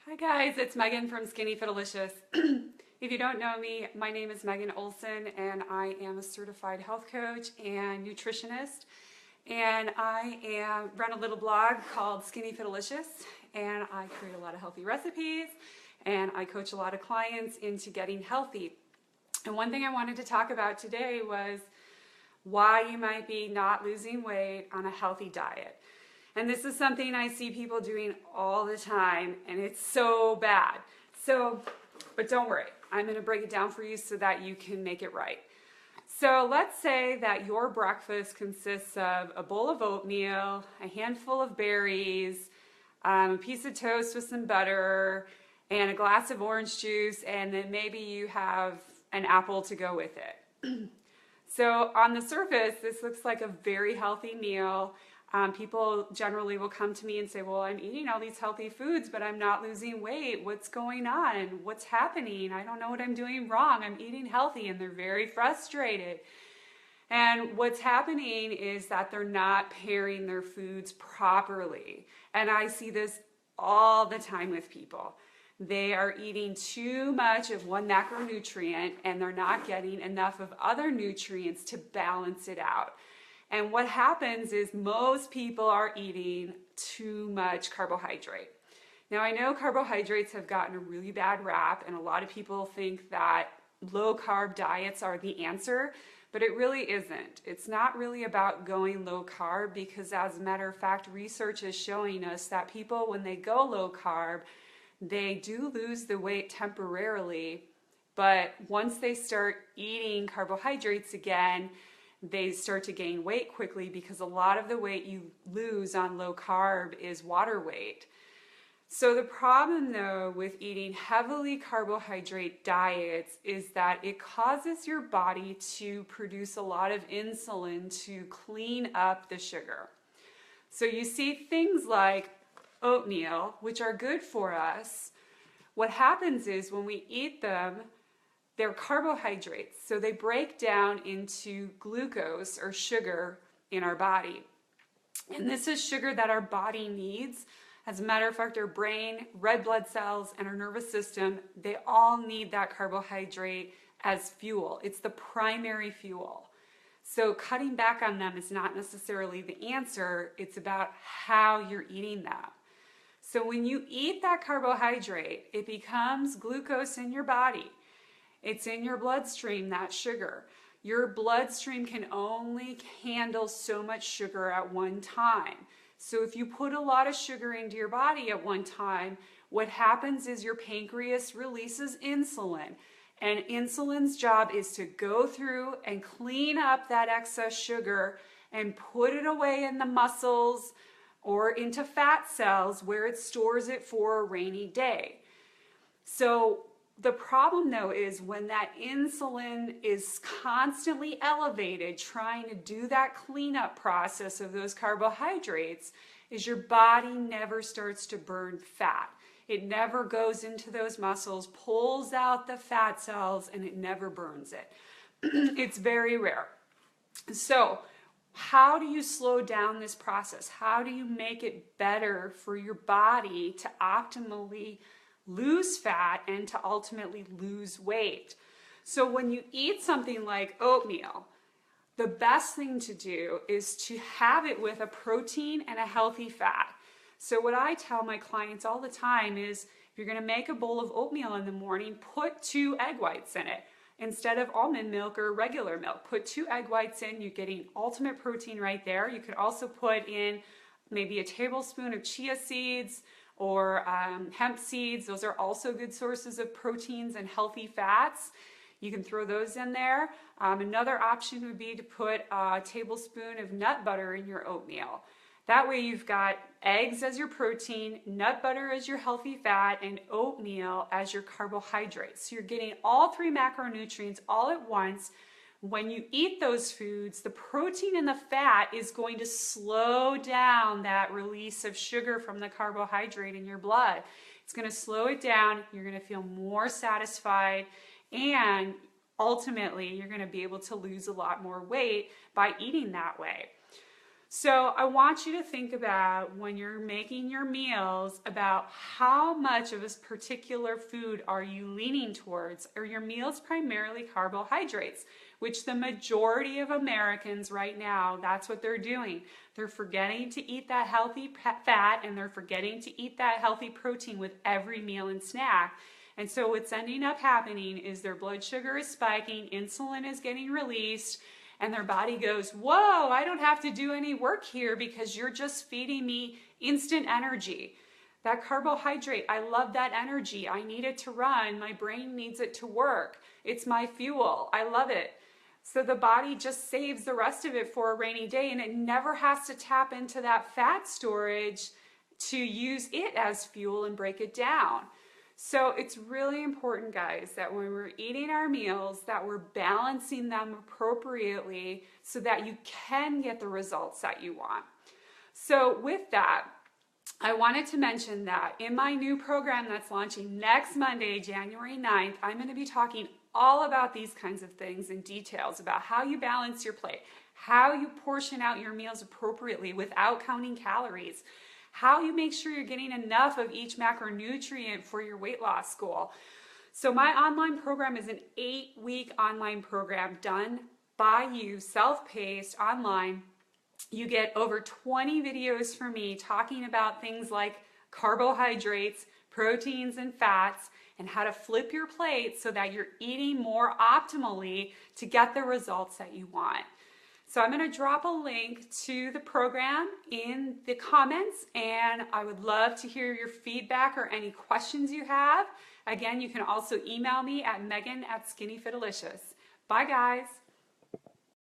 Hi guys, it's Megan from Skinny Fitalicious. If you don't know me, my name is Megan Olson and I am a certified health coach and nutritionist. And I run a little blog called Skinny Fitalicious, and I create a lot of healthy recipes and I coach a lot of clients into getting healthy. And one thing I wanted to talk about today was why you might be not losing weight on a healthy diet. And this is something I see people doing all the time, and it's so bad. But don't worry, I'm going to break it down for you so that you can make it right. So let's say that your breakfast consists of a bowl of oatmeal, a handful of berries, a piece of toast with some butter, and a glass of orange juice, and then maybe you have an apple to go with it. So on the surface, this looks like a very healthy meal. People generally will come to me and say, well, I'm eating all these healthy foods, but I'm not losing weight. What's going on? What's happening? I don't know what I'm doing wrong. I'm eating healthy, and they're very frustrated. And what's happening is that they're not pairing their foods properly. And I see this all the time with people. They are eating too much of one macronutrient, and they're not getting enough of other nutrients to balance it out. And what happens is most people are eating too much carbohydrate. Now, I know carbohydrates have gotten a really bad rap, and a lot of people think that low-carb diets are the answer, but it really isn't. It's not really about going low-carb, because as a matter of fact, research is showing us that people, when they go low-carb, they do lose the weight temporarily, but once they start eating carbohydrates again, they start to gain weight quickly, because a lot of the weight you lose on low carb is water weight. So the problem though with eating heavily carbohydrate diets is that it causes your body to produce a lot of insulin to clean up the sugar. So you see things like oatmeal, which are good for us. What happens is when we eat them, they're carbohydrates, so they break down into glucose or sugar in our body. And this is sugar that our body needs. As a matter of fact, our brain, red blood cells, and our nervous system, they all need that carbohydrate as fuel. It's the primary fuel. So cutting back on them is not necessarily the answer. It's about how you're eating them. So when you eat that carbohydrate, it becomes glucose in your body. It's in your bloodstream, that sugar. Your bloodstream can only handle so much sugar at one time. So if you put a lot of sugar into your body at one time, what happens is your pancreas releases insulin. And insulin's job is to go through and clean up that excess sugar and put it away in the muscles or into fat cells where it stores it for a rainy day. So the problem though is when that insulin is constantly elevated, trying to do that cleanup process of those carbohydrates, is your body never starts to burn fat. It never goes into those muscles, pulls out the fat cells, and it never burns it. It's very rare. So how do you slow down this process? How do you make it better for your body to optimally lose fat and to ultimately lose weight? So when you eat something like oatmeal, the best thing to do is to have it with a protein and a healthy fat. So what I tell my clients all the time is, if you're going to make a bowl of oatmeal in the morning, put 2 egg whites in it. Instead of almond milk or regular milk, put 2 egg whites in. You're getting ultimate protein right there. You could also put in maybe a tablespoon of chia seeds or hemp seeds. Those are also good sources of proteins and healthy fats. You can throw those in there. Another option would be to put a tablespoon of nut butter in your oatmeal. That way you've got eggs as your protein, nut butter as your healthy fat, and oatmeal as your carbohydrates. So you're getting all 3 macronutrients all at once. When you eat those foods, the protein and the fat is going to slow down that release of sugar from the carbohydrate in your blood. It's going to slow it down. You're going to feel more satisfied, and ultimately you're going to be able to lose a lot more weight by eating that way. So I want you to think about when you're making your meals about how much of a particular food are you leaning towards. Are your meals primarily carbohydrates, which the majority of Americans right now, that's what they're doing. They're forgetting to eat that healthy fat, and they're forgetting to eat that healthy protein with every meal and snack. And so what's ending up happening is their blood sugar is spiking, insulin is getting released, and their body goes, whoa, I don't have to do any work here because you're just feeding me instant energy. That carbohydrate, I love that energy. I need it to run. My brain needs it to work. It's my fuel. I love it. So the body just saves the rest of it for a rainy day, and it never has to tap into that fat storage to use it as fuel and break it down. So it's really important, guys, that when we're eating our meals, that we're balancing them appropriately so that you can get the results that you want. So with that, I wanted to mention that in my new program that's launching next Monday, January 9th, I'm going to be talking all about these kinds of things in details about how you balance your plate, how you portion out your meals appropriately without counting calories, how you make sure you're getting enough of each macronutrient for your weight loss goal. So my online program is an 8-week online program done by you, self-paced, online. You get over 20 videos from me talking about things like carbohydrates, proteins, and fats, and how to flip your plate so that you're eating more optimally to get the results that you want. So I'm going to drop a link to the program in the comments, and I would love to hear your feedback or any questions you have. Again, you can also email me at megan@skinnyfitalicious. Bye, guys.